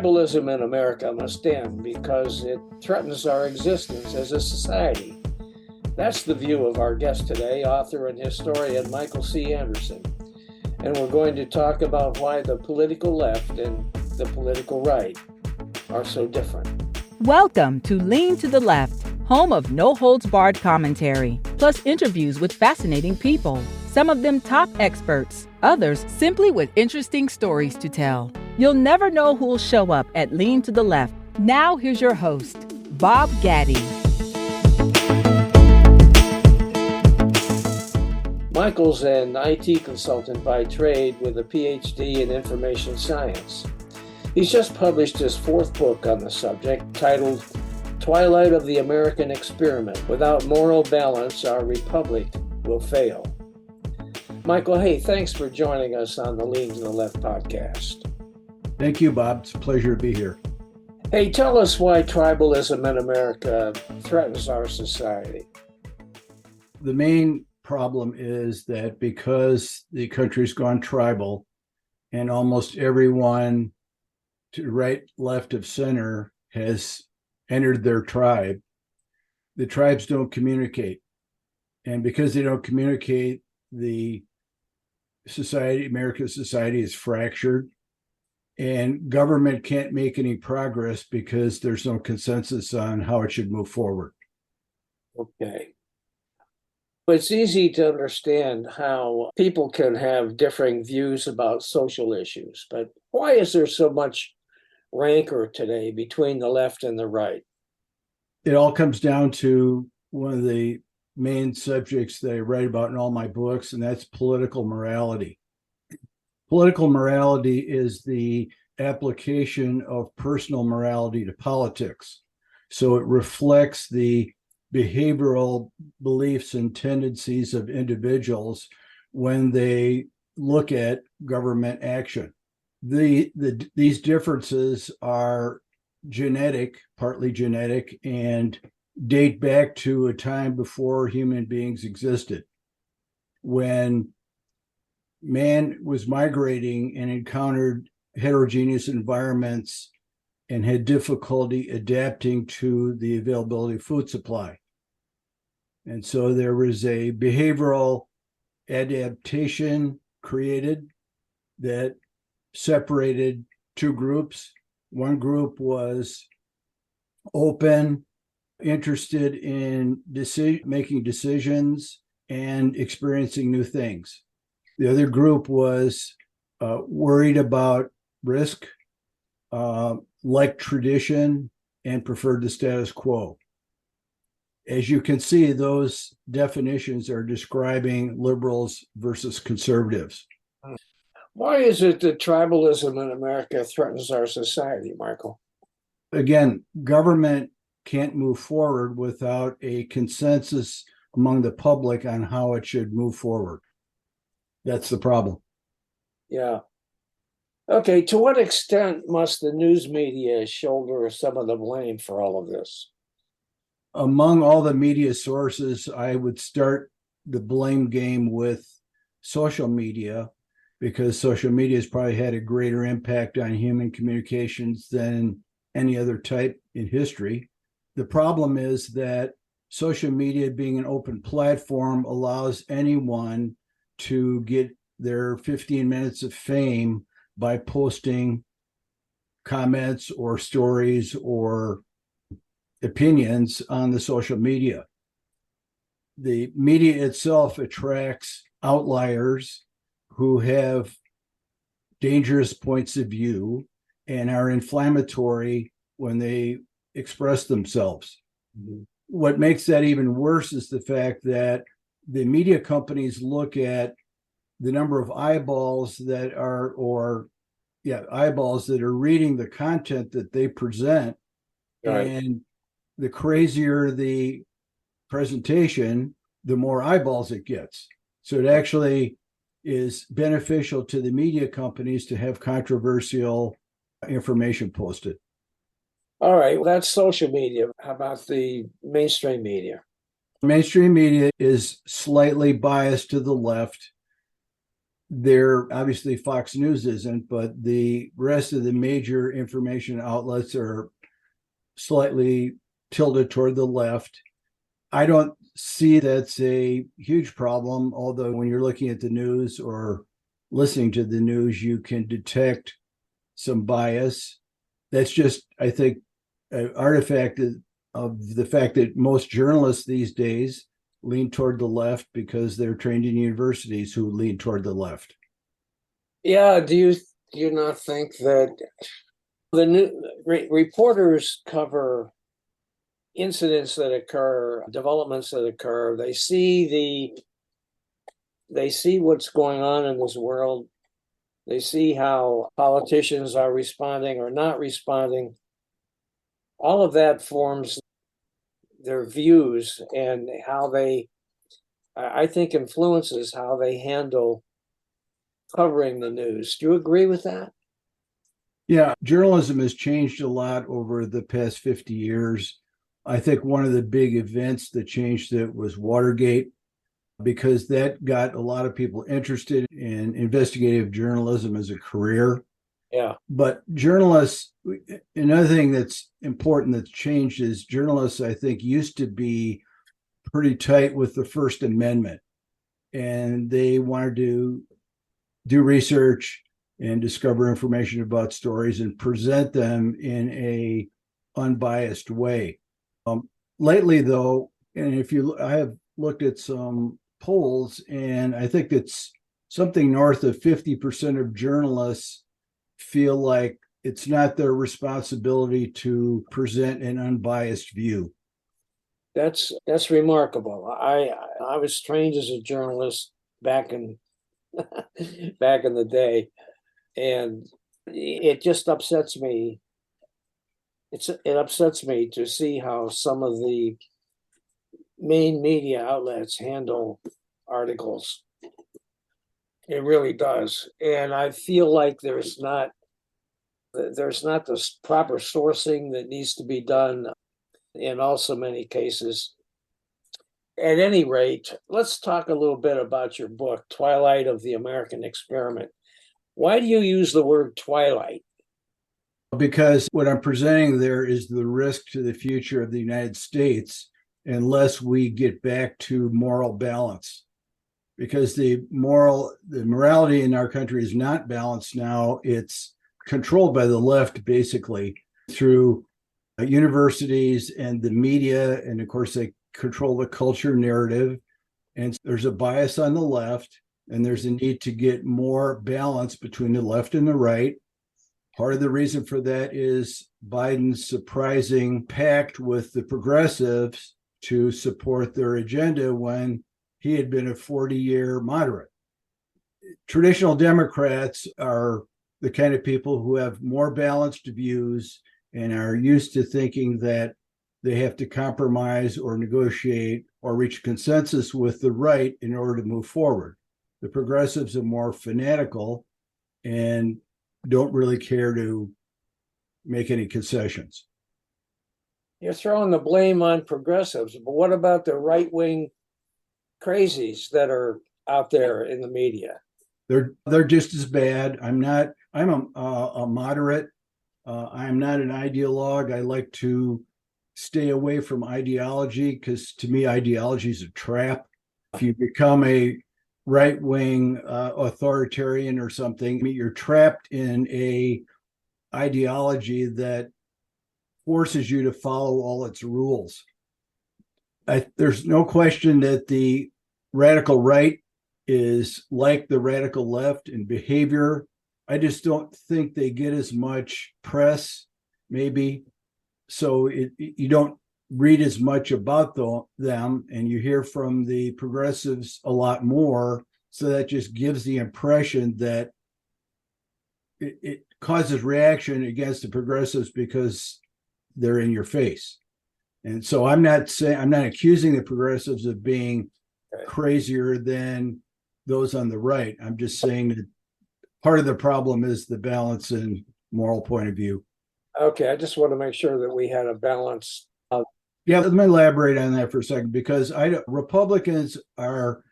Tribalism in America must end because it threatens our existence as a society. That's the view of our guest today, author and historian Michael C. Anderson. And we're going to talk about why the political left and the political right are so different. Welcome to Lean to the Left, home of no-holds-barred commentary, plus interviews with fascinating people. Some of them top experts, others simply with interesting stories to tell. You'll never know who'll show up at Lean to the Left. Now here's your host, Bob Gaddy. Michael's an IT consultant by trade with a PhD in information science. He's just published his fourth book on the subject, titled Twilight of the American Experiment. Without moral balance, our republic will fail. Michael, hey, thanks for joining us on the Lean to the Left podcast. Thank you, Bob. It's a pleasure to be here. Hey, tell us why tribalism in America threatens our society. The main problem is that because the country's gone tribal and almost everyone to right, left of center has entered their tribe, the tribes don't communicate. And because they don't communicate, the society, American society is fractured, and government can't make any progress because there's no consensus on how it should move forward. Okay. It's easy to understand how people can have differing views about social issues, but why is there so much rancor today between the left and the right? It all comes down to one of the main subjects that I write about in all my books, and that's political morality. Political morality is the application of personal morality to politics. So it reflects the behavioral beliefs and tendencies of individuals when they look at government action. These differences are genetic, partly genetic, and date back to a time before human beings existed, when man was migrating and encountered heterogeneous environments and had difficulty adapting to the availability of food supply. And so there was a behavioral adaptation created that separated two groups. One group was open, interested in making decisions and experiencing new things. The other group was worried about risk, liked tradition, and preferred the status quo. As you can see, those definitions are describing liberals versus conservatives. Why is it that tribalism in America threatens our society, Michael? Again, government can't move forward without a consensus among the public on how it should move forward. That's the problem. Yeah. Okay, to what extent must the news media shoulder some of the blame for all of this? Among all the media sources, I would start the blame game with social media, because social media has probably had a greater impact on human communications than any other type in history. The problem is that social media, being an open platform, allows anyone to get their 15 minutes of fame by posting comments or stories or opinions on the social media. The media itself attracts outliers who have dangerous points of view and are inflammatory when they express themselves. Mm-hmm. What makes that even worse is the fact that the media companies look at the number of eyeballs that are reading the content that they present. Right. And the crazier the presentation, the more eyeballs it gets. So it actually is beneficial to the media companies to have controversial information posted. All right, well, that's social media. How about the mainstream media? Mainstream media is slightly biased to the left. They're obviously Fox News isn't, but the rest of the major information outlets are slightly tilted toward the left. I don't see that's a huge problem, although when you're looking at the news or listening to the news, you can detect some bias. That's just, I think, an artifact of the fact that most journalists these days lean toward the left because they're trained in universities who lean toward the left. Yeah, do you not think that the reporters cover incidents that occur, developments that occur? They see what's going on in this world. They see how politicians are responding or not responding. All of that forms their views and how they, I think, influences how they handle covering the news. Do you agree with that? Yeah, journalism has changed a lot over the past 50 years. I think one of the big events that changed it was Watergate, because that got a lot of people interested in investigative journalism as a career. Yeah. But journalists, another thing that's important that's changed is journalists, I think, used to be pretty tight with the First Amendment, and they wanted to do research and discover information about stories and present them in a unbiased way. Lately, though, and I have looked at some polls, and I think it's something north of 50% of journalists feel like it's not their responsibility to present an unbiased view. That's remarkable. I was trained as a journalist back in back in the day, and it just upsets me. It upsets me to see how some of the main media outlets handle articles. It really does, and I feel like there's not the proper sourcing that needs to be done in also many cases. At any rate, let's talk a little bit about your book, Twilight of the American Experiment. Why do you use the word twilight? Because what I'm presenting there is the risk to the future of the United States unless we get back to moral balance. Because the morality in our country is not balanced now. It's controlled by the left, basically, through universities and the media. And of course, they control the culture narrative. And there's a bias on the left, and there's a need to get more balance between the left and the right. Part of the reason for that is Biden's surprising pact with the progressives to support their agenda when he had been a 40-year moderate. Traditional Democrats are the kind of people who have more balanced views and are used to thinking that they have to compromise or negotiate or reach consensus with the right in order to move forward. The progressives are more fanatical and don't really care to make any concessions. You're throwing the blame on progressives, but what about the right-wing crazies that are out there in the media? They're just as bad. I'm a moderate. I'm not an ideologue. I like to stay away from ideology because to me, ideology is a trap. If you become a right-wing authoritarian or something, you're trapped in a ideology that forces you to follow all its rules. There's no question that the radical right is like the radical left in behavior. I just don't think they get as much press, maybe. So you don't read as much about them, and you hear from the progressives a lot more. So that just gives the impression that it causes reaction against the progressives because they're in your face. And so I'm not accusing the progressives of being crazier than those on the right. I'm just saying that part of the problem is the balance and moral point of view. Okay, I just want to make sure that we had a balance. Yeah, let me elaborate on that for a second, because Republicans are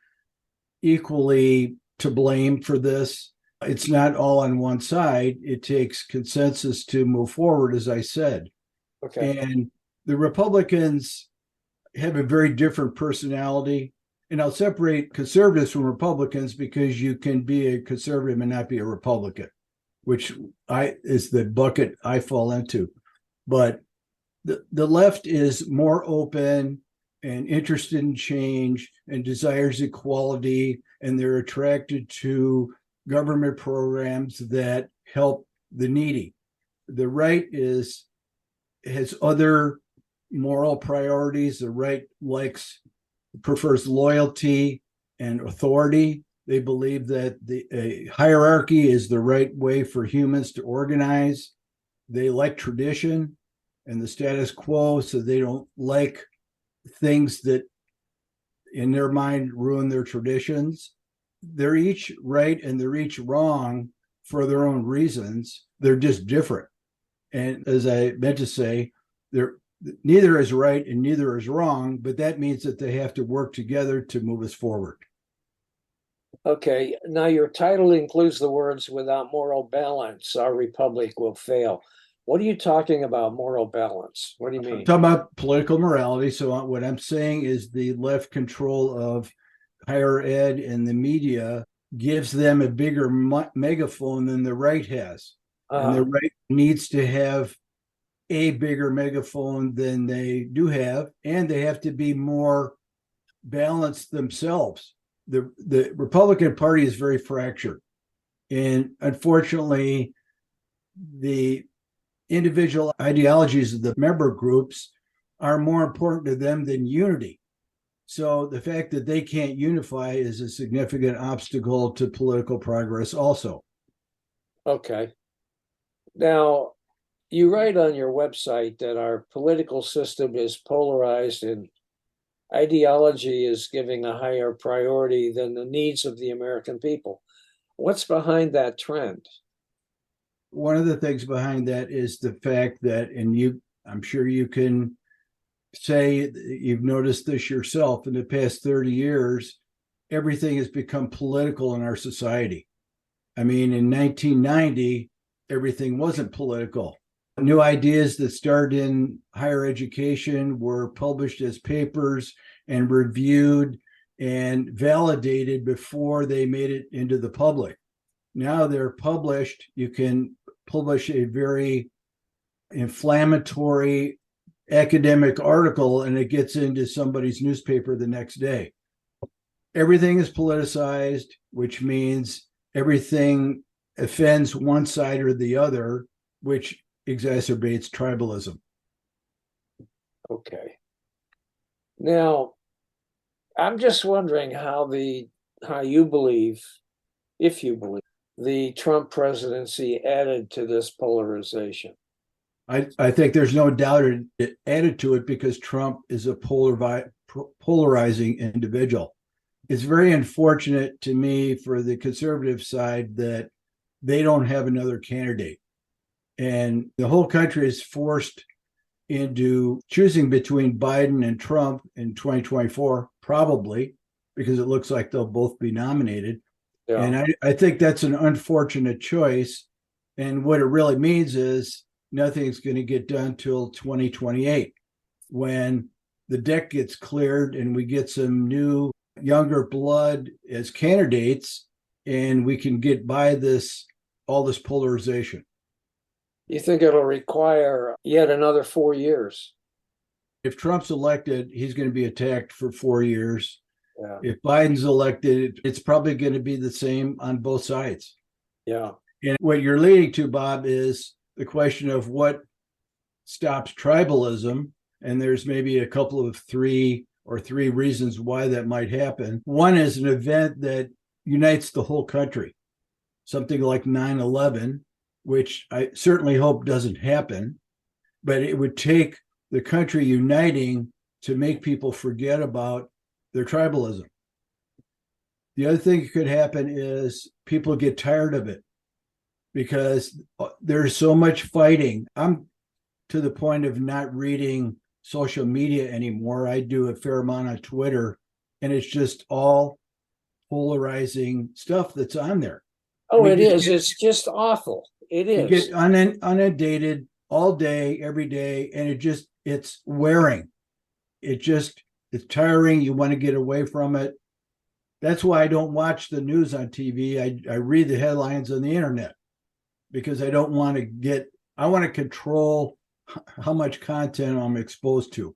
equally to blame for this. It's not all on one side. It takes consensus to move forward, as I said. Okay. And the Republicans have a very different personality. And I'll separate conservatives from Republicans because you can be a conservative and not be a Republican, which is the bucket I fall into. But the left is more open and interested in change and desires equality, and they're attracted to government programs that help the needy. The right has other moral priorities. The right prefers loyalty and authority. They believe that a hierarchy is the right way for humans to organize. They like tradition and the status quo, so they don't like things that in their mind ruin their traditions. They're each right and they're each wrong for their own reasons. They're just different. And as I meant to say, neither is right and neither is wrong, but that means that they have to work together to move us forward. Okay. Now, your title includes the words, "Without moral balance, our republic will fail." What are you talking about, moral balance? What do you mean? I'm talking about political morality. So what I'm saying is the left control of higher ed and the media gives them a bigger megaphone than the right has. And the right needs to have a bigger megaphone than they do have, and they have to be more balanced themselves. The Republican Party is very fractured. And unfortunately, the individual ideologies of the member groups are more important to them than unity. So the fact that they can't unify is a significant obstacle to political progress also. Okay. Now, you write on your website that our political system is polarized and ideology is giving a higher priority than the needs of the American people. What's behind that trend? One of the things behind that is the fact that, and I'm sure you can say you've noticed this yourself, in the past 30 years, everything has become political in our society. I mean, in 1990, everything wasn't political. New ideas that started in higher education were published as papers and reviewed and validated before they made it into the public. Now they're published. You can publish a very inflammatory academic article and it gets into somebody's newspaper the next day. Everything is politicized, which means everything offends one side or the other, which exacerbates tribalism. Okay. Now, I'm just wondering how you believe, if you believe, the Trump presidency added to this polarization. I think there's no doubt it added to it because Trump is a polarizing individual. It's very unfortunate to me for the conservative side that they don't have another candidate. And the whole country is forced into choosing between Biden and Trump in 2024, probably, because it looks like they'll both be nominated. Yeah. And I think that's an unfortunate choice. And what it really means is nothing's going to get done till 2028, when the deck gets cleared and we get some new, younger blood as candidates, and we can get by all this polarization. You think it'll require yet another 4 years? If Trump's elected, he's going to be attacked for 4 years. Yeah. If Biden's elected, it's probably going to be the same on both sides. Yeah. And what you're leading to, Bob, is the question of what stops tribalism. And there's maybe a couple of three reasons why that might happen. One is an event that unites the whole country, something like 9/11, which I certainly hope doesn't happen, but it would take the country uniting to make people forget about their tribalism. The other thing that could happen is people get tired of it because there's so much fighting. I'm to the point of not reading social media anymore. I do a fair amount on Twitter, and it's just all polarizing stuff that's on there. Oh, I mean, it is. It's just awful. It you is. get inundated all day, every day, and it's wearing. It's tiring. You want to get away from it. That's why I don't watch the news on TV. I read the headlines on the internet because I don't want to I want to control how much content I'm exposed to.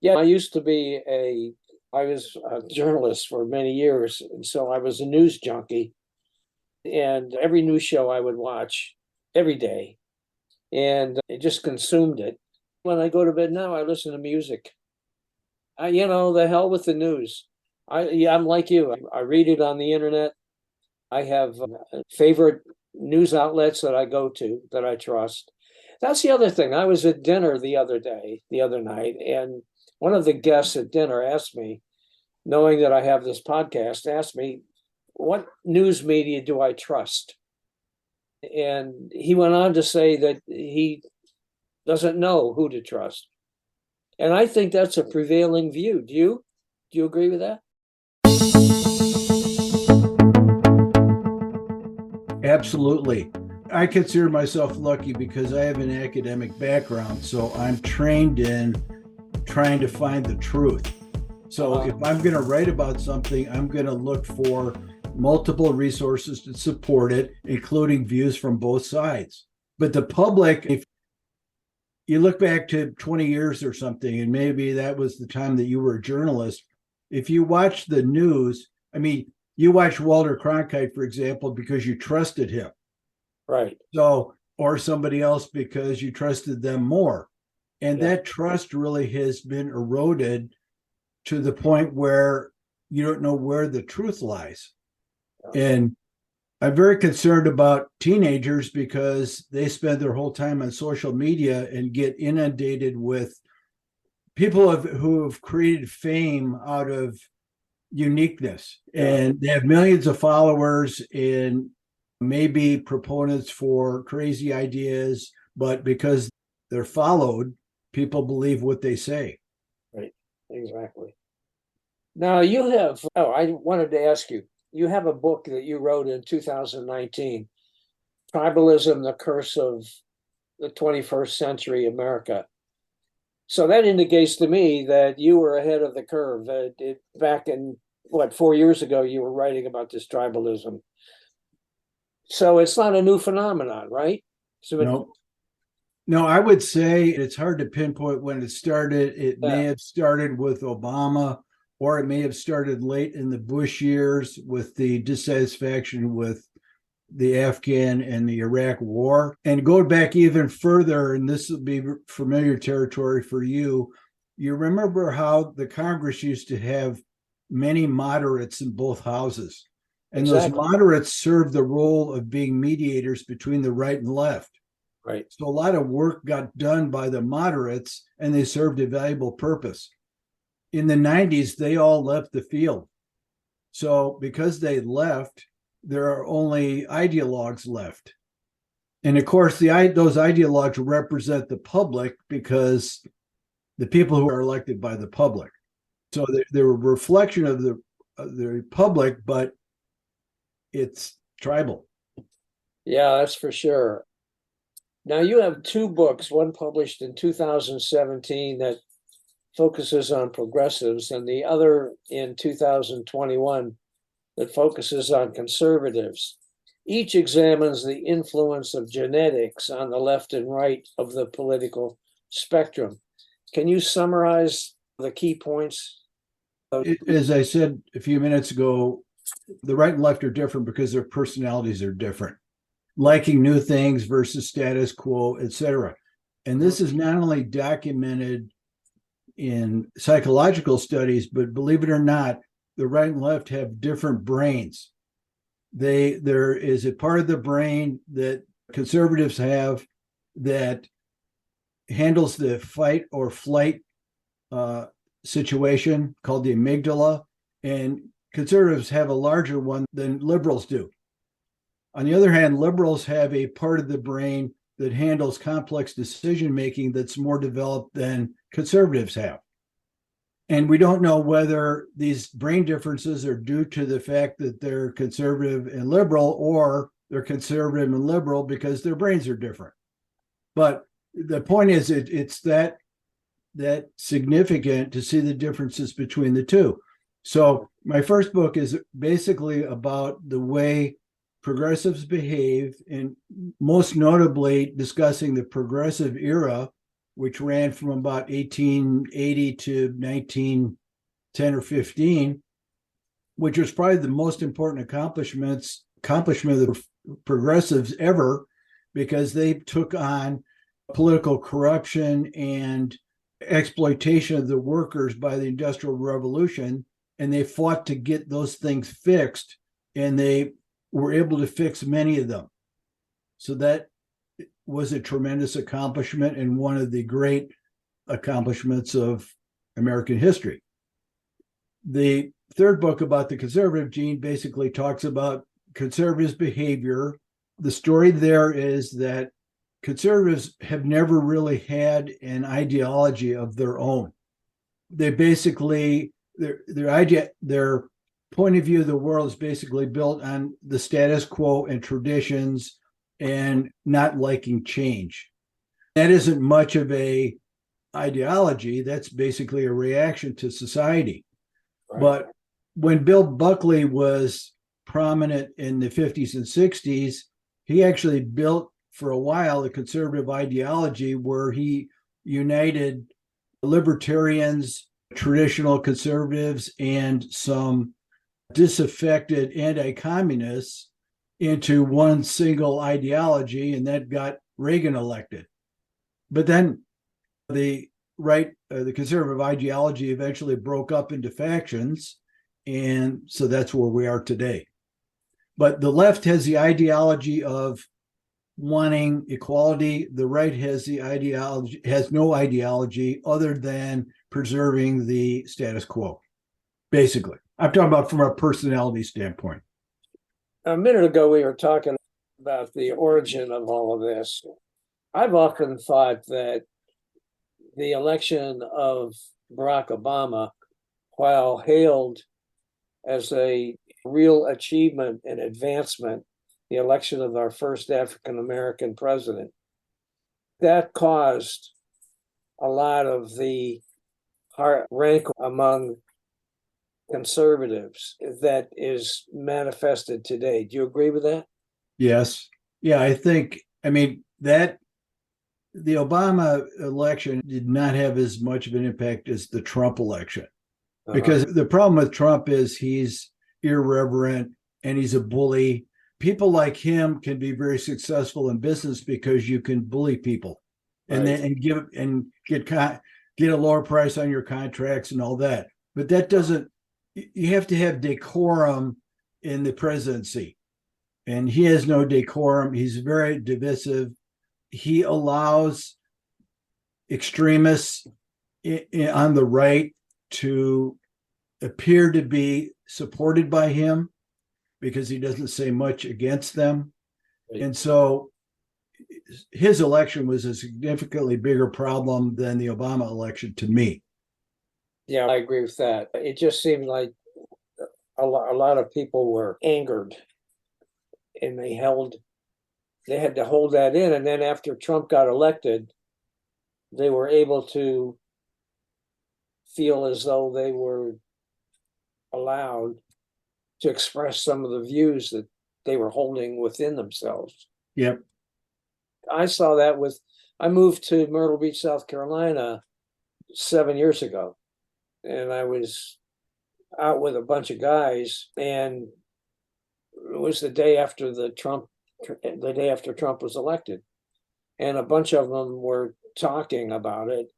Yeah, I was a journalist for many years, and so I was a news junkie. And every news show I would watch every day, and I just consumed it. When I go to bed now, I listen to music. The hell with the news. I'm like you. I read it on the internet. I have favorite news outlets that I go to that I trust. That's the other thing. I was at dinner the other night, and one of the guests at dinner asked me, knowing that I have this podcast, asked me, what news media do I trust? And he went on to say that he doesn't know who to trust. And I think that's a prevailing view. Do you agree with that? Absolutely. I consider myself lucky because I have an academic background, so I'm trained in trying to find the truth. So if I'm going to write about something, I'm going to look for multiple resources to support it, including views from both sides. But the public, if you look back to 20 years or something, and maybe that was the time that you were a journalist, if you watch the news, you watch Walter Cronkite, for example, because you trusted him. Right. So, or somebody else because you trusted them more. And that trust really has been eroded to the point where you don't know where the truth lies. And I'm very concerned about teenagers because they spend their whole time on social media and get inundated with people who have created fame out of uniqueness. And they have millions of followers and maybe proponents for crazy ideas, but because they're followed, people believe what they say. Right. Exactly. Now I wanted to ask you, you have a book that you wrote in 2019, Tribalism, the Curse of the 21st Century America. So that indicates to me that you were ahead of the curve. Back in, 4 years ago, you were writing about this tribalism. So it's not a new phenomenon, right? No, I would say it's hard to pinpoint when it started. It may have started with Obama, or it may have started late in the Bush years with the dissatisfaction with the Afghan and the Iraq war. And go back even further, and this will be familiar territory for you. You remember how the Congress used to have many moderates in both houses. And those moderates served the role of being mediators between the right and left. Right. So a lot of work got done by the moderates, and they served a valuable purpose. In the 90s, they all left the field. So because they left, there are only ideologues left. And of course, those ideologues represent the public because the people who are elected by the public. So they're a reflection of the public, but it's tribal. Yeah, that's for sure. Now you have two books, one published in 2017 that focuses on progressives, and the other in 2021 that focuses on conservatives. Each examines the influence of genetics on the left and right of the political spectrum. Can you summarize the key points? As I said a few minutes ago, the right and left are different because their personalities are different. Liking new things versus status quo, etc. And this is not only documented in psychological studies, but believe it or not, the right and left have different brains. There is a part of the brain that conservatives have that handles the fight or flight situation called the amygdala, and conservatives have a larger one than liberals do. On the other hand, liberals have a part of the brain that handles complex decision making that's more developed than conservatives have. And we don't know whether these brain differences are due to the fact that they're conservative and liberal, or they're conservative and liberal because their brains are different. But the point is, it's that significant to see the differences between the two. So my first book is basically about the way progressives behave, and most notably discussing the progressive era, which ran from about 1880 to 1910 or 15, which was probably the most important accomplishment of the progressives ever, because they took on political corruption and exploitation of the workers by the Industrial Revolution, and they fought to get those things fixed, and they were able to fix many of them. So that was a tremendous accomplishment and one of the great accomplishments of American history. The third book about the conservative gene basically talks about conservatives' behavior. The story there is that conservatives have never really had an ideology of their own. They basically, their point of view of the world is basically built on the status quo and traditions and not liking change. That isn't much of a ideology. That's basically a reaction to society. Right. But when Bill Buckley was prominent in the 50s and 60s, he actually built for a while a conservative ideology where he united libertarians, traditional conservatives, and some disaffected anti-communists into one single ideology, and that got Reagan elected. But then the conservative ideology eventually broke up into factions, and so that's where we are today. But the left has the ideology of wanting equality. The right has no ideology other than preserving the status quo. Basically, I'm talking about from a personality standpoint. A minute ago, we were talking about the origin of all of this. I've often thought that the election of Barack Obama, while hailed as a real achievement and advancement, the election of our first African-American president, that caused a lot of the heart rankle among conservatives that is manifested today. Do you agree with that? Yes. Yeah, that the Obama election did not have as much of an impact as the Trump election. Because the problem with Trump is he's irreverent and he's a bully. People like him can be very successful in business because you can bully people, and right, then get a lower price on your contracts and all that. But that doesn't. You have to have decorum in the presidency, and he has no decorum. He's very divisive. He allows extremists on the right to appear to be supported by him because he doesn't say much against them. Right. And so his election was a significantly bigger problem than the Obama election to me. Yeah, I agree with that. It just seemed like a lot of people were angered, and they had to hold that in. And then after Trump got elected, they were able to feel as though they were allowed to express some of the views that they were holding within themselves. Yep. I saw that I moved to Myrtle Beach, South Carolina 7 years ago, and I was out with a bunch of guys, and it was the day after Trump was elected, and a bunch of them were talking about it,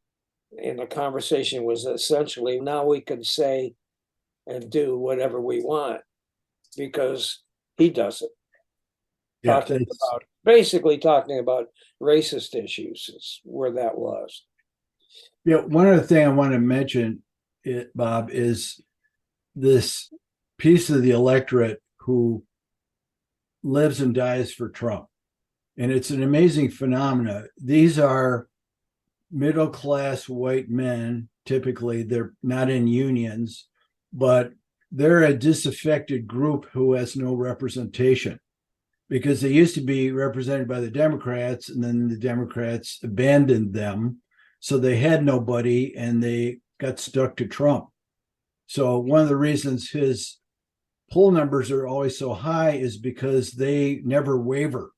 and the conversation was essentially, now we can say and do whatever we want because he does it. Yeah, basically talking about racist issues is where that was. Yeah, one other thing I want to mention, Bob, is this piece of the electorate who lives and dies for Trump. And it's an amazing phenomenon. These are middle-class white men typically. They're not in unions, but they're a disaffected group who has no representation because they used to be represented by the Democrats, and then the Democrats abandoned them. So they had nobody and they got stuck to Trump. So one of the reasons his poll numbers are always so high is because they never waver.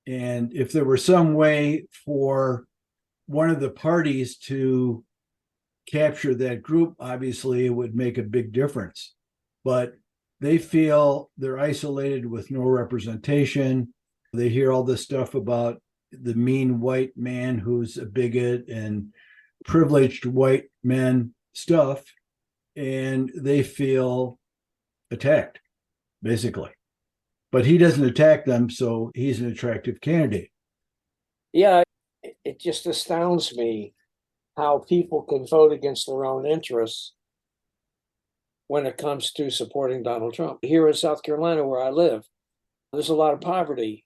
And if there were some way for one of the parties to capture that group, obviously it would make a big difference. But they feel they're isolated with no representation. They hear all this stuff about the mean white man who's a bigot and privileged white men stuff, and they feel attacked, basically. But he doesn't attack them, so he's an attractive candidate. Yeah, it just astounds me how people can vote against their own interests when it comes to supporting Donald Trump. Here in South Carolina, where I live, there's a lot of poverty.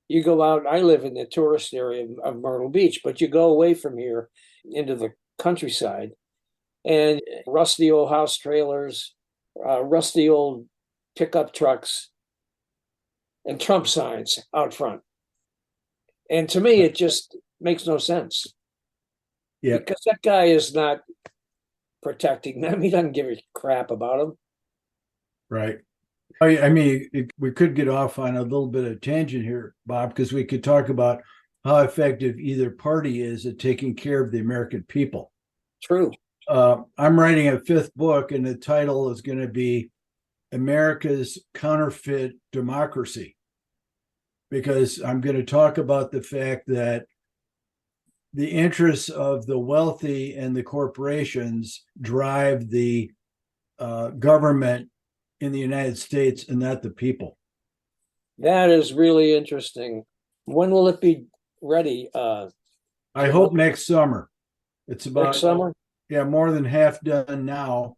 You go out, I live in the tourist area of Myrtle Beach, but you go away from here into the countryside, and rusty old house trailers, rusty old pickup trucks, and Trump signs out front. And to me, it just makes no sense. Yeah. Because that guy is not protecting them. He doesn't give a crap about them. Right. I mean, we could get off on a little bit of tangent here, Bob, because we could talk about how effective either party is at taking care of the American people. True. I'm writing a fifth book, and the title is going to be America's Counterfit Democracy, because I'm going to talk about the fact that the interests of the wealthy and the corporations drive the government in the United States and not the people. That is really interesting. When will it be ready? I hope next summer. It's about next summer? Yeah, more than half done now.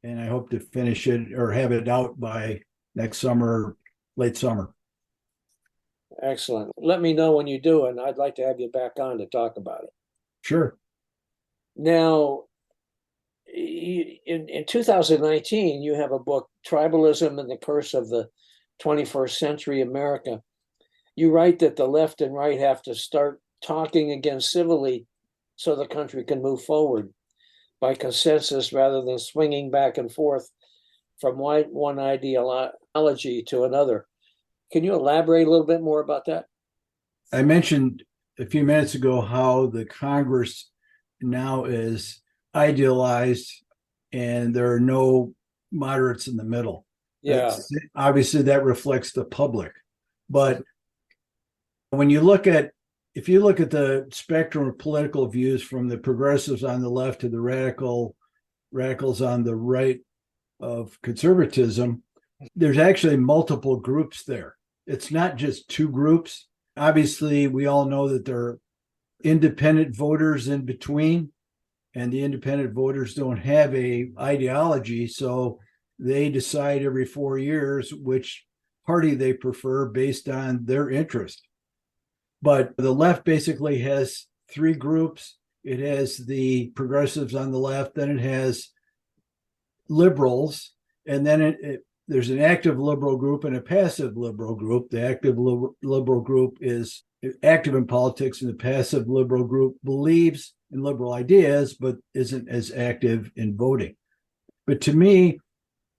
And I hope to finish it or have it out by next summer, late summer. Excellent. Let me know when you do, and I'd like to have you back on to talk about it. Sure. Now, in 2019, you have a book, Tribalism and the Curse of the 21st Century America. You write that the left and right have to start talking again civilly so the country can move forward by consensus rather than swinging back and forth from one ideology to another. Can you elaborate a little bit more about that? I mentioned a few minutes ago how the Congress now is idealized and there are no moderates in the middle. Yeah. Obviously, that reflects the public. But when you look at, if you look at the spectrum of political views from the progressives on the left to the radicals on the right of conservatism, there's actually multiple groups there. It's not just two groups. Obviously, we all know that there are independent voters in between, and the independent voters don't have a ideology, so they decide every 4 years which party they prefer based on their interest. But the left basically has three groups. It has the progressives on the left, then it has liberals, and then there's an active liberal group and a passive liberal group. The active liberal group is active in politics, and the passive liberal group believes in liberal ideas, but isn't as active in voting. But to me,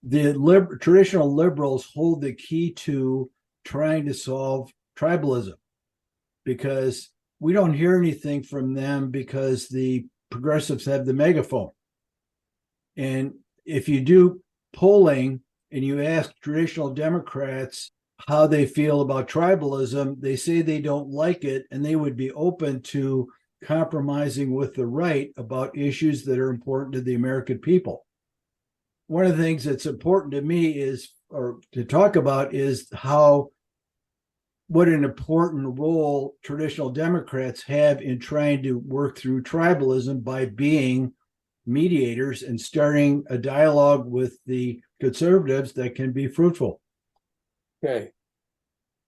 the traditional liberals hold the key to trying to solve tribalism, because we don't hear anything from them because the progressives have the megaphone. And if you do polling and you ask traditional Democrats how they feel about tribalism, they say they don't like it, and they would be open to compromising with the right about issues that are important to the American people. One of the things that's important to me is, or to talk about, is what an important role traditional Democrats have in trying to work through tribalism by being mediators and starting a dialogue with the conservatives that can be fruitful. Okay.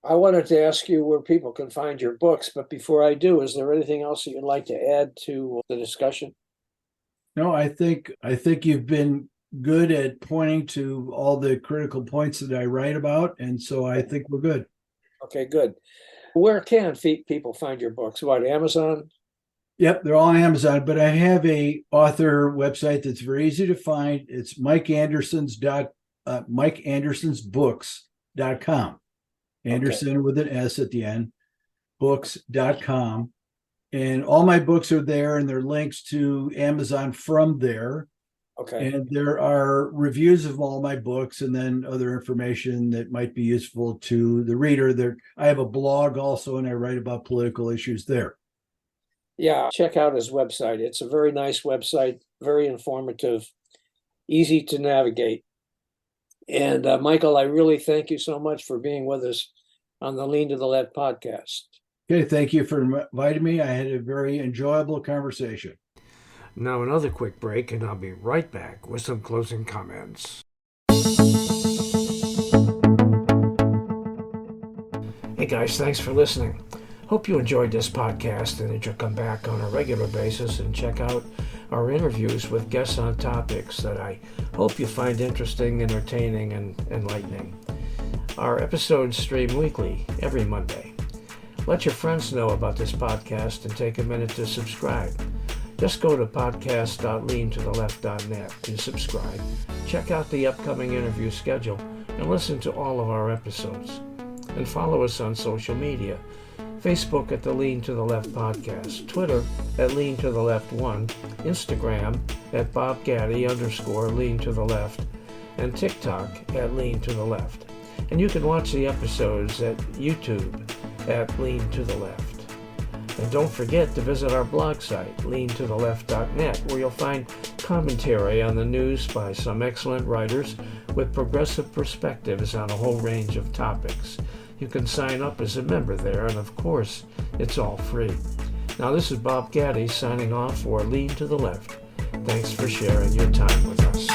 I wanted to ask you where people can find your books, but before I do, is there anything else that you'd like to add to the discussion? No, I think you've been good at pointing to all the critical points that I write about, and so I think we're good. Okay, good. Where can people find your books? What, Amazon? Yep, they're all on Amazon, but I have a author website that's very easy to find. It's mikeandersonsbooks.com. Okay, Anderson with an S at the end, books.com. And all my books are there, and there are links to Amazon from there. okay. And there are reviews of all my books and then other information that might be useful to the reader. There, I have a blog also, and I write about political issues there. Yeah, check out his website. It's a very nice website, very informative, easy to navigate. And Michael, I really thank you so much for being with us on the Lean to the Left podcast. Okay, thank you for inviting me. I had a very enjoyable conversation. Now another quick break, and I'll be right back with some closing comments. Hey guys, thanks for listening. Hope you enjoyed this podcast and that you'll come back on a regular basis and check out our interviews with guests on topics that I hope you find interesting, entertaining, and enlightening. Our episodes stream weekly, every Monday. Let your friends know about this podcast and take a minute to subscribe. Just go to podcast.leantotheleft.net and subscribe. Check out the upcoming interview schedule and listen to all of our episodes. And follow us on social media. Facebook at the Lean to the Left Podcast, Twitter at Lean to the Left 1, Instagram at @BobGaddy_Lean to the Left, and TikTok at Lean to the Left. And you can watch the episodes at YouTube at Lean to the Left. And don't forget to visit our blog site, leantotheleft.net, where you'll find commentary on the news by some excellent writers with progressive perspectives on a whole range of topics. You can sign up as a member there, and of course, it's all free. Now, this is Bob Gaddy signing off for Lean to the Left. Thanks for sharing your time with us.